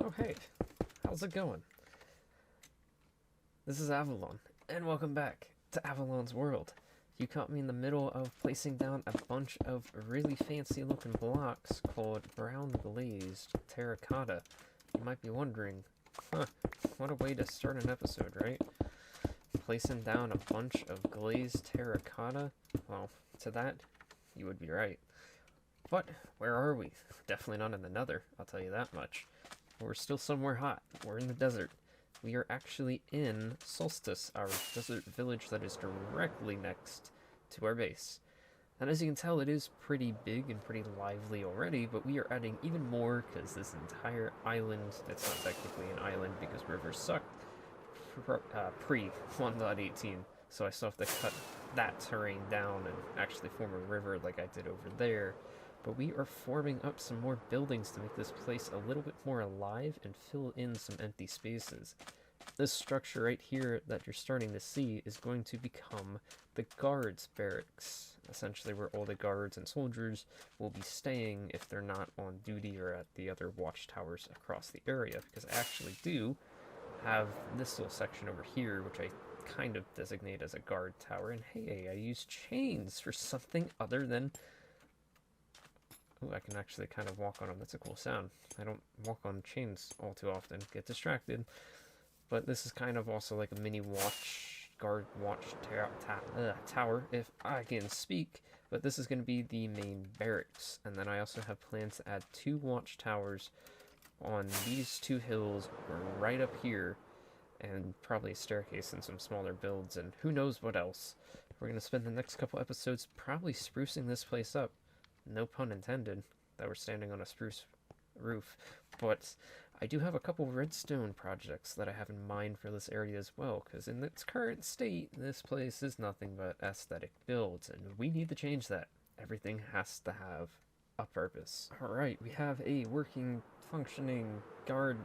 Oh hey, how's it going? This is Avollon, and welcome back to Avollon's World. You caught me in the middle of placing down a bunch of really fancy looking blocks called brown glazed terracotta. You might be wondering, huh, what a way to start an episode, right? Placing down a bunch of glazed terracotta? Well, to that, you would be right. But where are we? Definitely not in the nether, I'll tell you that much. We're still somewhere hot. We're in the desert. We are actually in Solstice, our desert village that is directly next to our base. And as you can tell, it is pretty big and pretty lively already, but we are adding even more because this entire island, it's not technically an island because rivers suck, pre 1.18, so I still have to cut that terrain down and actually form a river like I did over there. But we are forming up some more buildings to make this place a little bit more alive and fill in some empty spaces. This structure right here that you're starting to see is going to become the guards' barracks, essentially where all the guards and soldiers will be staying if they're not on duty or at the other watchtowers across the area, because I actually do have this little section over here, which I kind of designate as a guard tower, and hey, I use chains for something other than... Oh, I can actually kind of walk on them. That's a cool sound. I don't walk on chains all too often. Get distracted. But this is kind of also like a mini tower, if I can speak. But this is going to be the main barracks. And then I also have plans to add 2 watchtowers on these 2 hills right up here. And probably a staircase and some smaller builds and who knows what else. We're going to spend the next couple episodes probably sprucing this place up. No pun intended, that we're standing on a spruce roof, but I do have a couple redstone projects that I have in mind for this area as well, because in its current state, this place is nothing but aesthetic builds, and we need to change that. Everything has to have a purpose. Alright, we have a working, functioning guard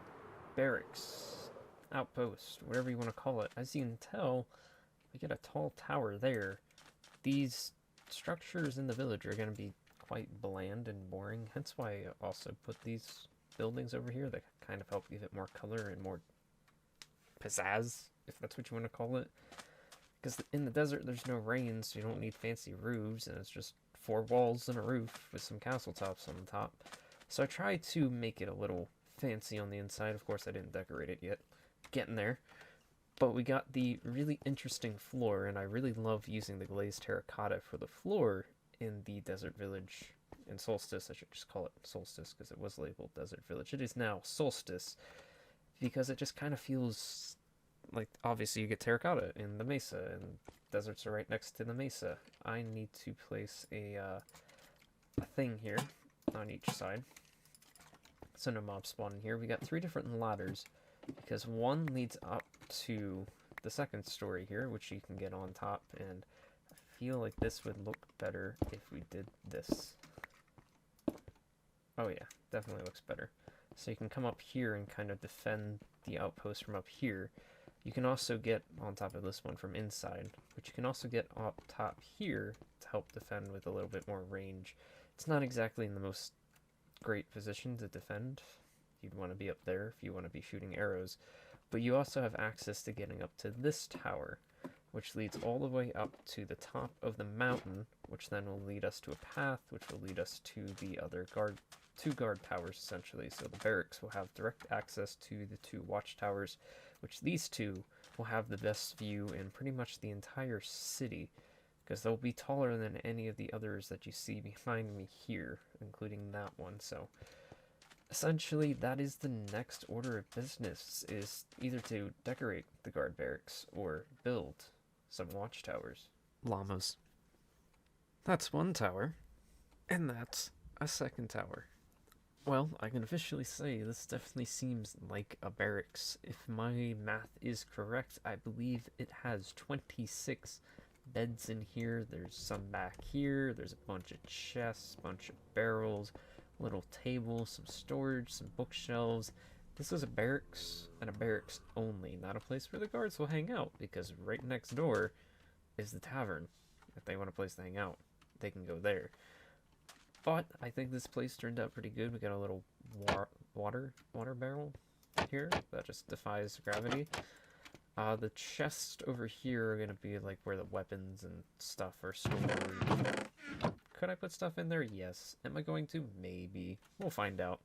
barracks, outpost, whatever you want to call it. As you can tell, we get a tall tower there. These structures in the village are going to be quite bland and boring, hence why I also put these buildings over here that kind of help give it more color and more pizzazz, if that's what you want to call it. Because in the desert there's no rain, so you don't need fancy roofs, and it's just 4 walls and a roof with some castle tops on the top. So I tried to make it a little fancy on the inside. Of course I didn't decorate it yet. Getting there. But we got the really interesting floor, and I really love using the glazed terracotta for the floor in the desert village in Solstice. I should just call it Solstice because it was labeled desert village. It is now Solstice because it just kind of feels like, obviously you get terracotta in the mesa, and deserts are right next to the mesa. I need to place a thing here on each side so no mobs spawn in here. We got 3 different ladders because one leads up to the second story here, which you can get on top, and I feel like this would look better if we did this. Oh yeah, definitely looks better. So you can come up here and kind of defend the outpost from up here. You can also get on top of this one from inside, but you can also get up top here to help defend with a little bit more range. It's not exactly in the most great position to defend. You'd want to be up there if you want to be shooting arrows. But you also have access to getting up to this tower, which leads all the way up to the top of the mountain, which then will lead us to a path, which will lead us to the other 2 guard towers, essentially. So the barracks will have direct access to the 2 watchtowers, which these 2 will have the best view in pretty much the entire city, because they'll be taller than any of the others that you see behind me here, including that one. So essentially, that is the next order of business, is either to decorate the guard barracks or build some watchtowers. Llamas. That's one tower, and that's a second tower. Well, I can officially say this definitely seems like a barracks. If my math is correct, I believe it has 26 beds in here. There's some back here, there's a bunch of chests, bunch of barrels, little tables, some storage, some bookshelves. This is a barracks, and a barracks only, not a place where the guards will hang out, because right next door is the tavern. If they want a place to hang out, they can go there. But I think this place turned out pretty good. We got a little water barrel. here that just defies gravity. The chests over here are gonna be like where the weapons and stuff are stored. Could I put stuff in there? Yes. Am I going to? Maybe. We'll find out.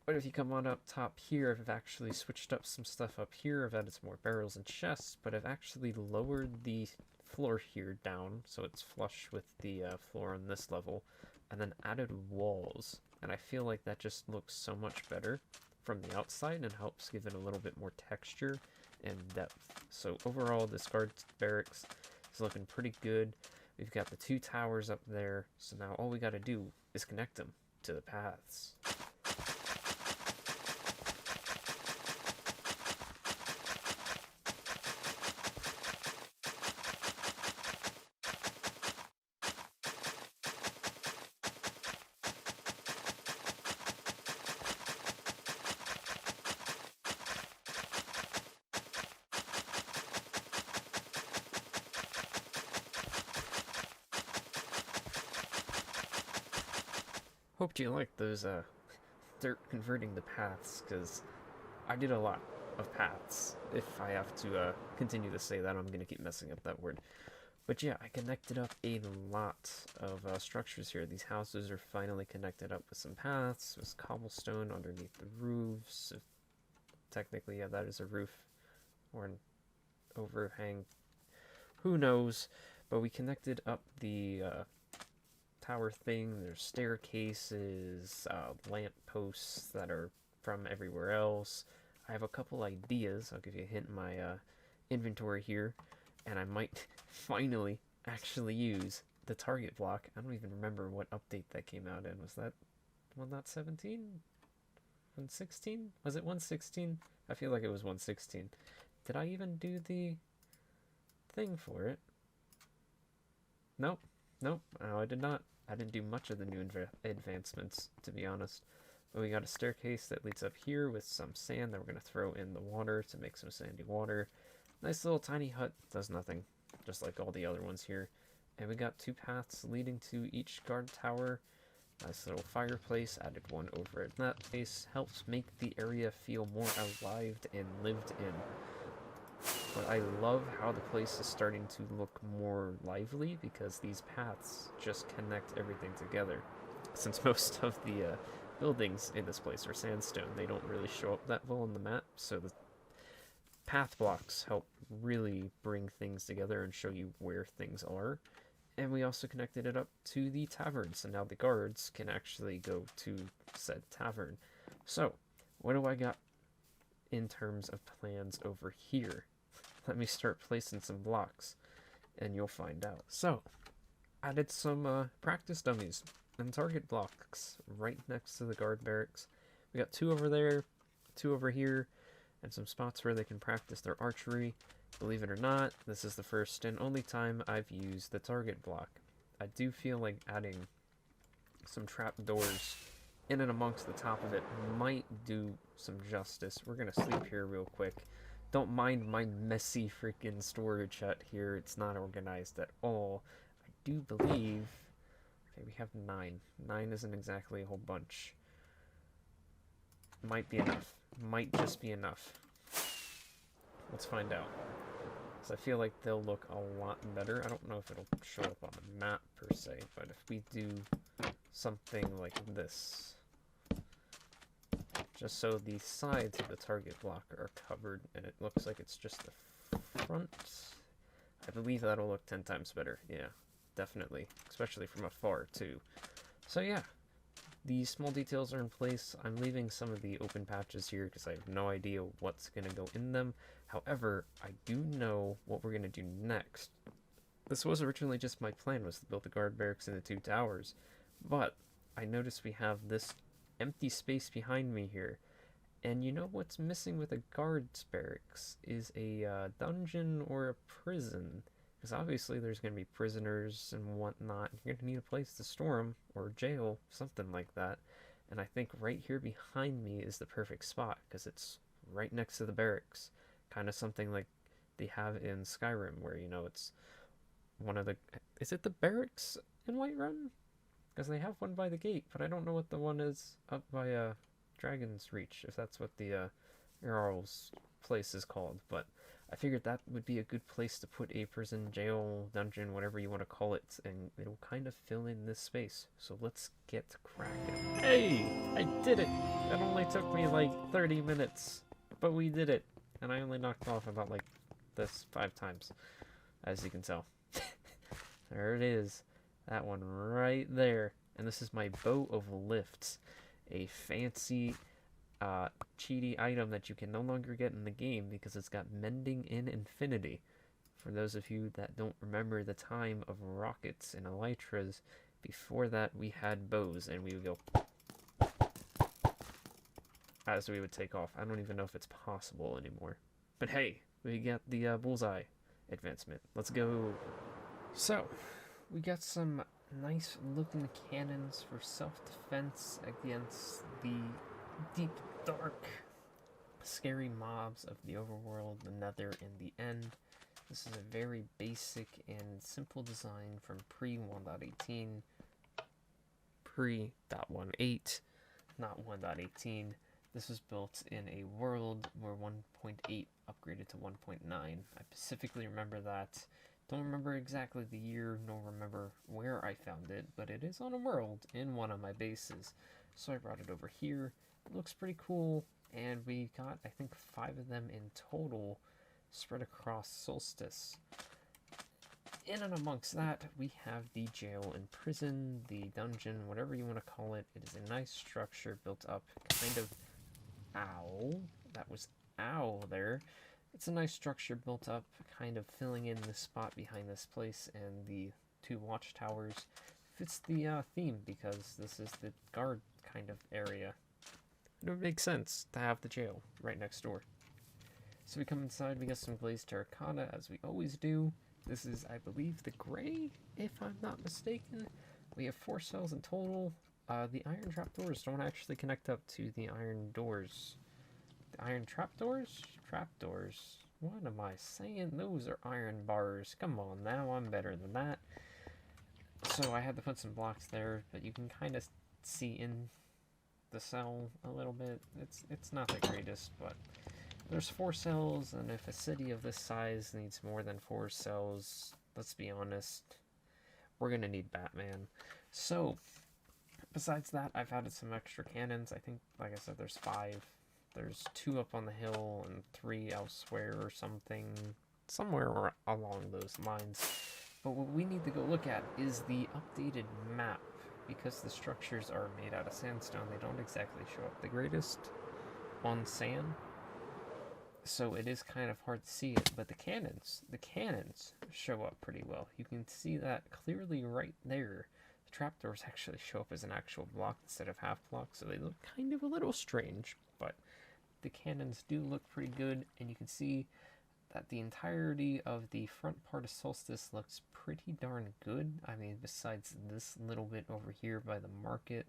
But if you come on up top here, I've actually switched up some stuff up here. I've added some more barrels and chests, but I've actually lowered the floor here down so it's flush with the floor on this level, and then added walls. And I feel like that just looks so much better from the outside and helps give it a little bit more texture and depth. So overall, this guard barracks is looking pretty good. We've got the 2 towers up there, so now all we got to do is connect them to the paths. Hope you like those dirt converting the paths, because I did a lot of paths. If I have to continue to say that, I'm going to keep messing up that word. But yeah, I connected up a lot of structures here. These houses are finally connected up with some paths, with cobblestone underneath the roofs. Technically, yeah, that is a roof or an overhang. Who knows? But we connected up the tower thing. There's staircases, lamp posts that are from everywhere else. I have a couple ideas. I'll give you a hint in my inventory here, and I might finally actually use the target block. I don't even remember what update that came out in. Was that 1.17? 1.16? Was it 1.16? I feel like it was 1.16. Did I even do the thing for it? Nope. No, I did not. I didn't do much of the new advancements, to be honest. But we got a staircase that leads up here with some sand that we're going to throw in the water to make some sandy water. Nice little tiny hut. Does nothing, just like all the other ones here. And we got 2 paths leading to each guard tower. Nice little fireplace. Added one over at that place. Helps make the area feel more alive and lived in. But I love how the place is starting to look more lively because these paths just connect everything together. Since most of the buildings in this place are sandstone, they don't really show up that well on the map, so the path blocks help really bring things together and show you where things are. And we also connected it up to the tavern, so now the guards can actually go to said tavern. So, what do I got in terms of plans over here? Let me start placing some blocks, and you'll find out. So, added some practice dummies and target blocks right next to the guard barracks. We got 2 over there, 2 over here, and some spots where they can practice their archery. Believe it or not, this is the first and only time I've used the target block. I do feel like adding some trapdoors in and amongst the top of it might do some justice. We're gonna sleep here real quick. Don't mind my messy freaking storage hut here. It's not organized at all. I do believe... Okay, we have 9. 9 isn't exactly a whole bunch. Might be enough. Might just be enough. Let's find out. Because I feel like they'll look a lot better. I don't know if it'll show up on the map per se, but if we do something like this, just so the sides of the target block are covered and it looks like it's just the front, I believe that'll look 10 times better. Yeah, definitely, especially from afar too. So yeah, these small details are in place. I'm leaving some of the open patches here because I have no idea what's going to go in them. However, I do know what we're going to do next. This was originally just my plan, was to build the guard barracks in the 2 towers, but I noticed we have this empty space behind me here, and you know what's missing with a guard's barracks is a dungeon or a prison, because obviously there's going to be prisoners and whatnot. You're going to need a place to store them, or jail, something like that. And I think right here behind me is the perfect spot, because it's right next to the barracks. Kind of something like they have in Skyrim, where, you know, it's one of the... Is it the barracks in Whiterun? Because they have one by the gate, but I don't know what the one is up by Dragon's Reach, if that's what the Earl's place is called, but I figured that would be a good place to put a prison, jail, dungeon, whatever you want to call it, and it'll kind of fill in this space. So let's get cracking. Hey! I did it! It only took me like 30 minutes, but we did it. And I only knocked off about like this 5 times, as you can tell. There it is. That one right there. And this is my Bow of Lifts, a fancy cheaty item that you can no longer get in the game because it's got mending in infinity. For those of you that don't remember the time of rockets and elytras, before that we had bows and we would go as we would take off. I don't even know if it's possible anymore. But hey, we got the bullseye advancement. Let's go. So, we got some nice looking cannons for self-defense against the deep, dark, scary mobs of the overworld, the nether, and the end. This is a very basic and simple design from pre-1.18, pre.18, not 1.18. This was built in a world where 1.8 upgraded to 1.9. I specifically remember that. Don't remember exactly the year, nor remember where I found it, but it is on a world in one of my bases. So I brought it over here. It looks pretty cool, and we got, I think, 5 of them in total spread across Solstice. In and amongst that, we have the jail and prison, the dungeon, whatever you want to call it. It is a nice structure built up kind of... Ow. That was ow there. It's a nice structure built up, kind of filling in the spot behind this place, and the 2 watchtowers fits the theme because this is the guard kind of area. It would make sense to have the jail right next door. So we come inside, we got some glazed terracotta, as we always do. This is, I believe, the gray, if I'm not mistaken. We have 4 cells in total. The iron trapdoors don't actually connect up to the iron doors. The iron trapdoors? Trapdoors. What am I saying? Those are iron bars. Come on now, I'm better than that. So I had to put some blocks there, but you can kind of see in the cell a little bit. It's not the greatest, but there's 4 cells, and if a city of this size needs more than 4 cells, let's be honest, we're gonna need Batman. So besides that, I've added some extra cannons. I think, like I said, there's 5. There's 2 up on the hill and 3 elsewhere or something, somewhere along those lines. But what we need to go look at is the updated map. Because the structures are made out of sandstone, they don't exactly show up the greatest on sand. So it is kind of hard to see it, but the cannons show up pretty well. You can see that clearly right there. The trapdoors actually show up as an actual block instead of half block, so they look kind of a little strange, but the cannons do look pretty good, and you can see that the entirety of the front part of Solstice looks pretty darn good. I mean, besides this little bit over here by the market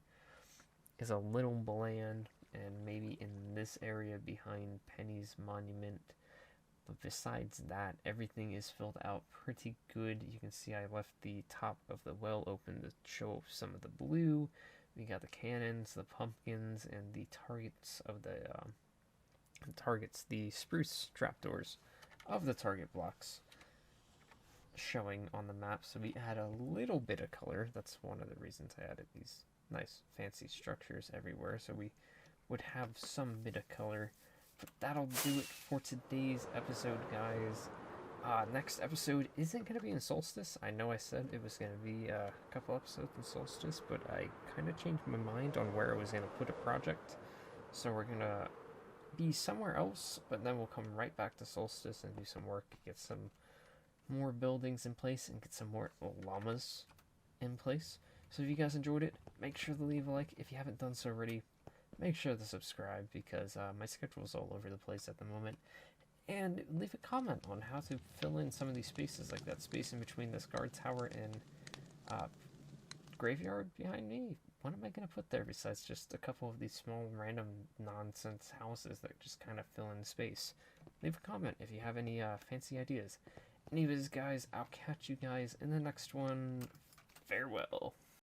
is a little bland, and maybe in this area behind Penny's monument. But besides that, everything is filled out pretty good. You can see I left the top of the well open to show some of the blue. We got the cannons, the pumpkins, and the targets of the spruce trapdoors of the target blocks showing on the map. So we add a little bit of color. That's one of the reasons I added these nice fancy structures everywhere, so we would have some bit of color. But that'll do it for today's episode, guys. Next episode isn't going to be in Solstice. I know I said it was going to be a couple episodes in Solstice, but I kind of changed my mind on where I was going to put a project. So we're going to be somewhere else, but then we'll come right back to Solstice and do some work, get some more buildings in place, and get some more llamas in place. So if you guys enjoyed it, make sure to leave a like. If you haven't done so already, make sure to subscribe, because my schedule is all over the place at the moment. And leave a comment on how to fill in some of these spaces, like that space in between this guard tower and graveyard behind me. What am I going to put there besides just a couple of these small random nonsense houses that just kind of fill in space? Leave a comment if you have any fancy ideas. Anyways, guys, I'll catch you guys in the next one. Farewell.